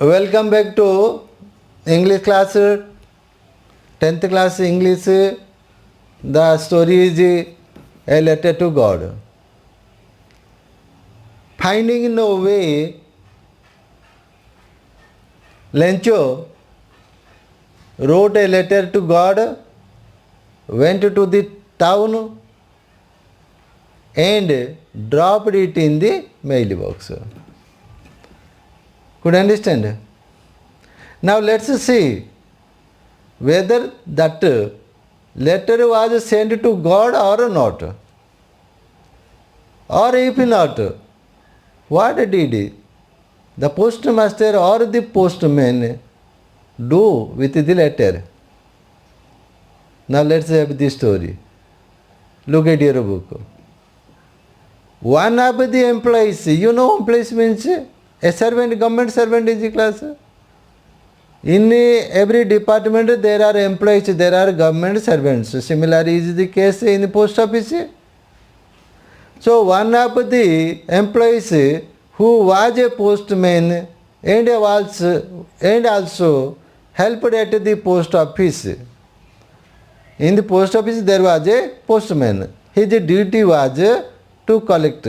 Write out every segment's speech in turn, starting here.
Welcome back to English class, 10th class English. The story is a letter to God. Finding no way, Lencho wrote a letter to God, went to the town and dropped it in the mailbox. Could understand? Now let's see whether that letter was sent to God or not. Or if not, what did the postmaster or the postman do with the letter? Now let's have the story. Look at your book. One of the employees, employees means a servant, government servant is the class. In every department there are employees, there are government servants. Similarly is the case in the post office. So one of the employees who was a postman and also helped at the post office. In the post office there was a postman. His duty was to collect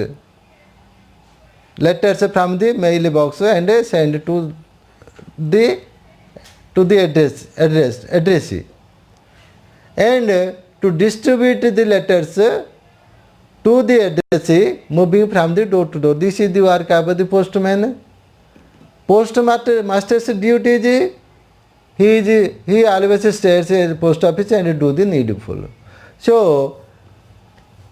letters from the mailbox and send to the addressee, and to distribute the letters to the addressee moving from the door to door. This is the work of the postman. Postmaster's duty is he always stays at the post office and do the needful. So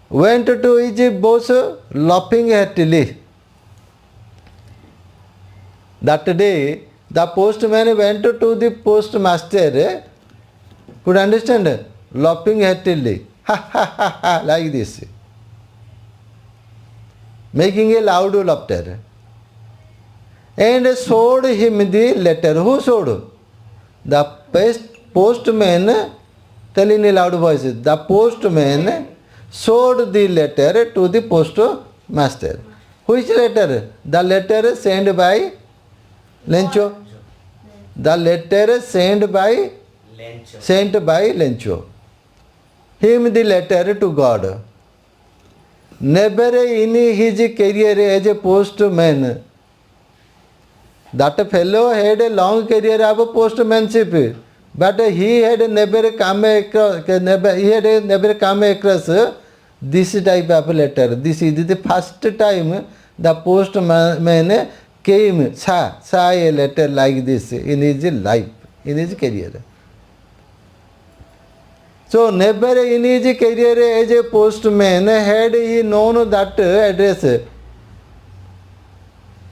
went to his boss laughing heartily. That day, the postman went to the postmaster, could understand, laughing heartily, ha ha ha ha, like this, making a loud laughter, and showed him the letter. Who showed? The postman, telling in a loud voice, the postman showed the letter to the postmaster. Which letter? The letter sent by Lencho. The letter sent by Lencho. Him the letter to God. Never in his career as a postman, that fellow had a long career of postmanship, but he had never come across this type of letter. This is the first time the postman came, saw a letter like this in his life, in his career. So never in his career as a postman had he known that address.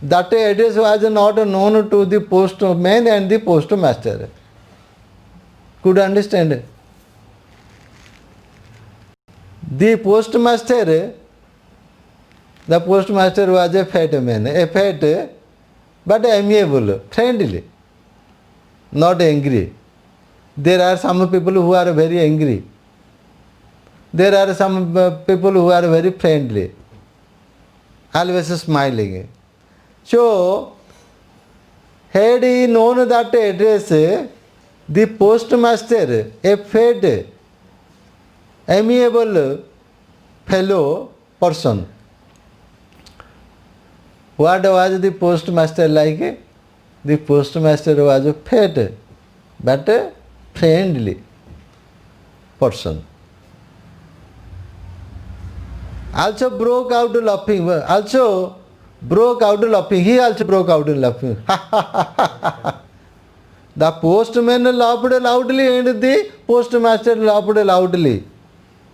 That address was not known to the postman and the postmaster. Could understand? The postmaster was a fat man, but amiable, friendly, not angry. There are some people who are very angry. There are some people who are very friendly, always smiling. So, had he known that address, the postmaster, a fat, amiable fellow person. What was the postmaster like? The postmaster was fat but friendly person. Also broke out laughing. He also broke out laughing. The postman laughed loudly and the postmaster laughed loudly,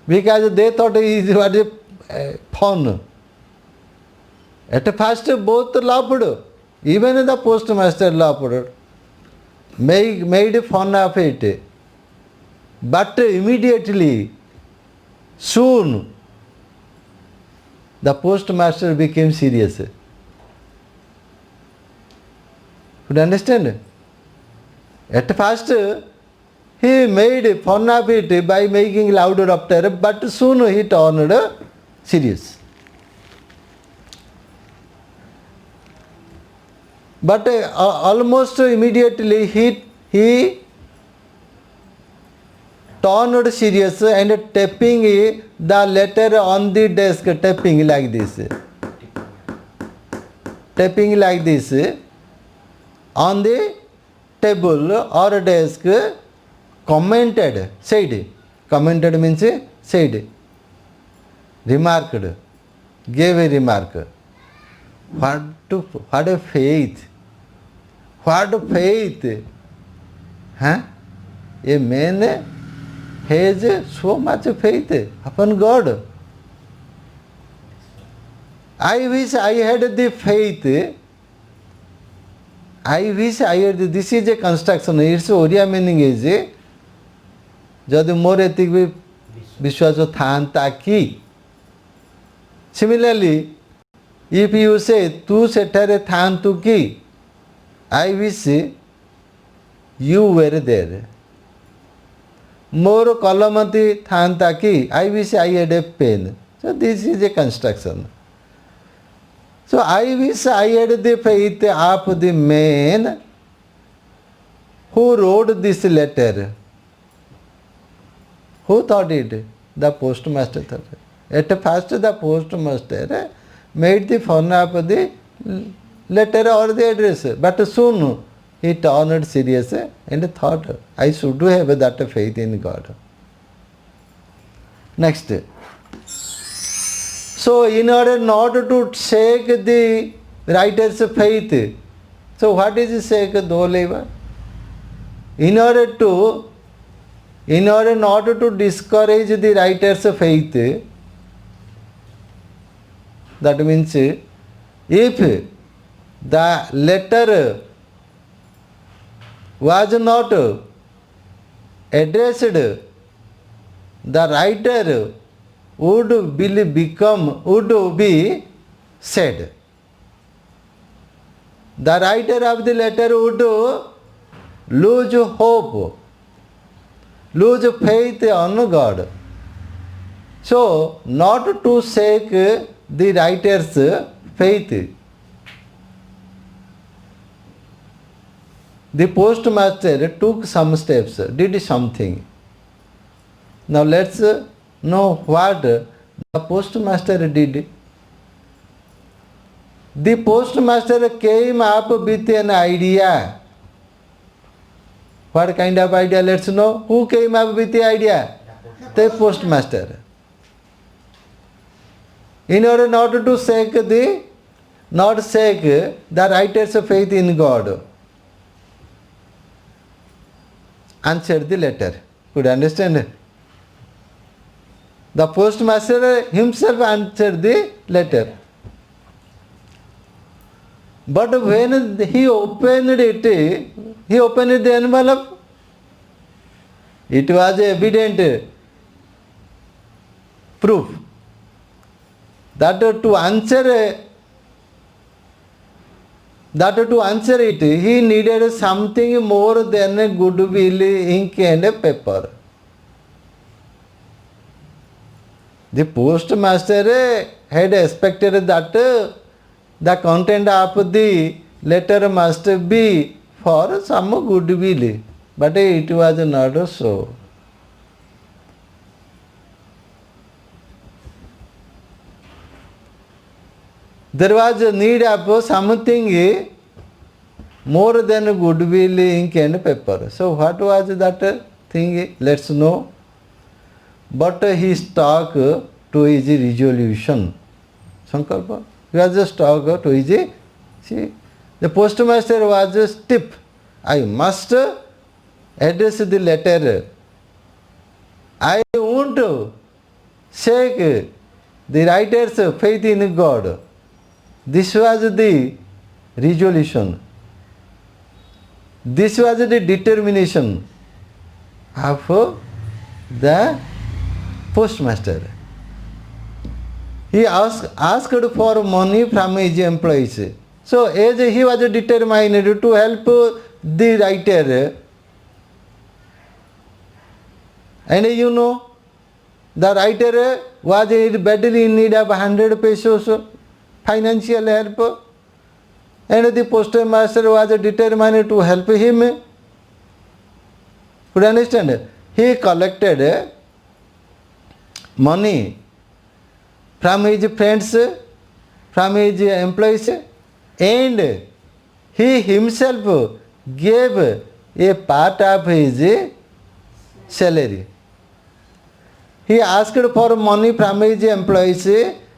because they thought it was fun. At first both laughed, even the postmaster laughed, made fun of it. But immediately, soon, the postmaster became serious. Could you understand? At first, he made fun of it by making louder laughter, but soon he turned serious. But almost immediately he turned serious and tapping the letter on the desk, tapping like this. Tapping like this on the table or desk, commented, said. Commented means said. Remarked, gave a remark. What a faith! What a faith! Huh? A man has so much faith upon God. I wish I had the faith. I wish I had. This is a construction. Its Oriya meaning is जदि मोर एतिक भी विश्वास था कि. Similarly, if you say तू सेठारे थांतु कि, I wish you were there. मोर कलमती था कि, I wish I had a pen. So this is a construction. So I wish I had the faith of the man who wrote this letter. Who thought it? The postmaster thought it. At first the postmaster made the fun of the letter or the address. But soon he turned serious and thought, I should have that faith in God. Next. So in order not to shake the writer's faith, so what is shake do labor? In order not to discourage the writer's faith, that means if the letter was not addressed, the writer would be sad. The writer of the letter would lose hope, lose faith on God. So, not to shake the writer's faith, the postmaster took some steps, did something. Now let's know what the postmaster did. The postmaster came up with an idea. What kind of idea? Let's know. Who came up with the idea? The postmaster. In order not to shake the writer's faith in God, answered the letter. Could you understand? The postmaster himself answered the letter. But when he opened it, he opened the envelope. It was evident proof that to answer it, he needed something more than a goodwill, ink and a paper. The postmaster had expected that the content of the letter must be for some goodwill, but it was not so. There was a need of something more than goodwill, ink and paper. So what was that thing? Let's know. But he stuck to his resolution. Sankalpa. He was stuck to his. See, the postmaster was stiff. I must address the letter. I won't shake the writer's faith in God. This was the resolution. This was the determination of the postmaster. He asked for money from his employees. So as he was determined to help the writer, and you know, the writer was badly in need of 100 pesos financial help. and the postmaster was determined to help him. Could you understand? He collected money from his friends, from his employees, and he himself gave a part of his salary. He asked for money from his employees.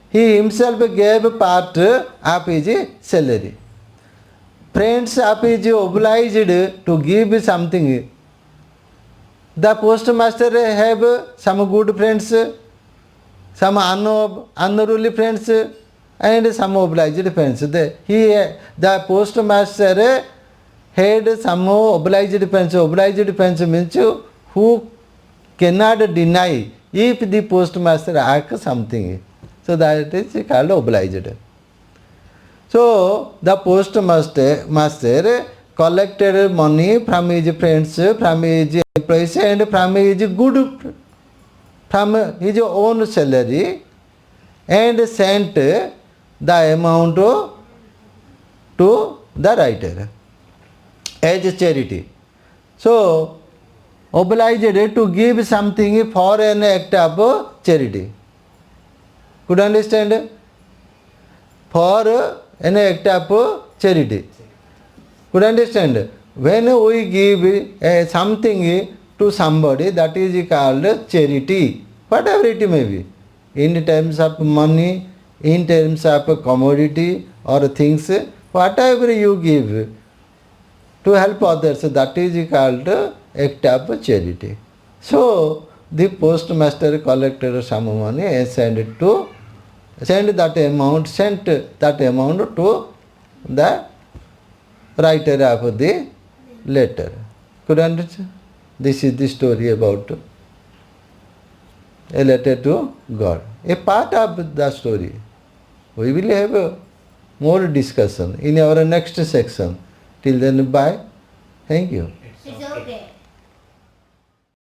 He himself gave part of his salary. Friends of his obliged to give something. The postmaster have some good friends, some unruly friends, and some obliged friends. The postmaster had some obliged friends. Obliged friends means who cannot deny if the postmaster asks something. So that is called obliged. So the postmaster collected money from his friends, from his employees, and from his own salary, and sent the amount to the writer as charity. So obliged to give something for an act of charity. Could you understand? For an act of charity. Could you understand? When we give something to somebody, that is called charity, whatever it may be, in terms of money, in terms of commodity or things, whatever you give to help others, that is called act of charity. So the postmaster collected some money and sent that amount to the writer of the letter. Could you understand? This is the story about a letter to God. A part of the story. We will have more discussion in our next section. Till then, bye. Thank you.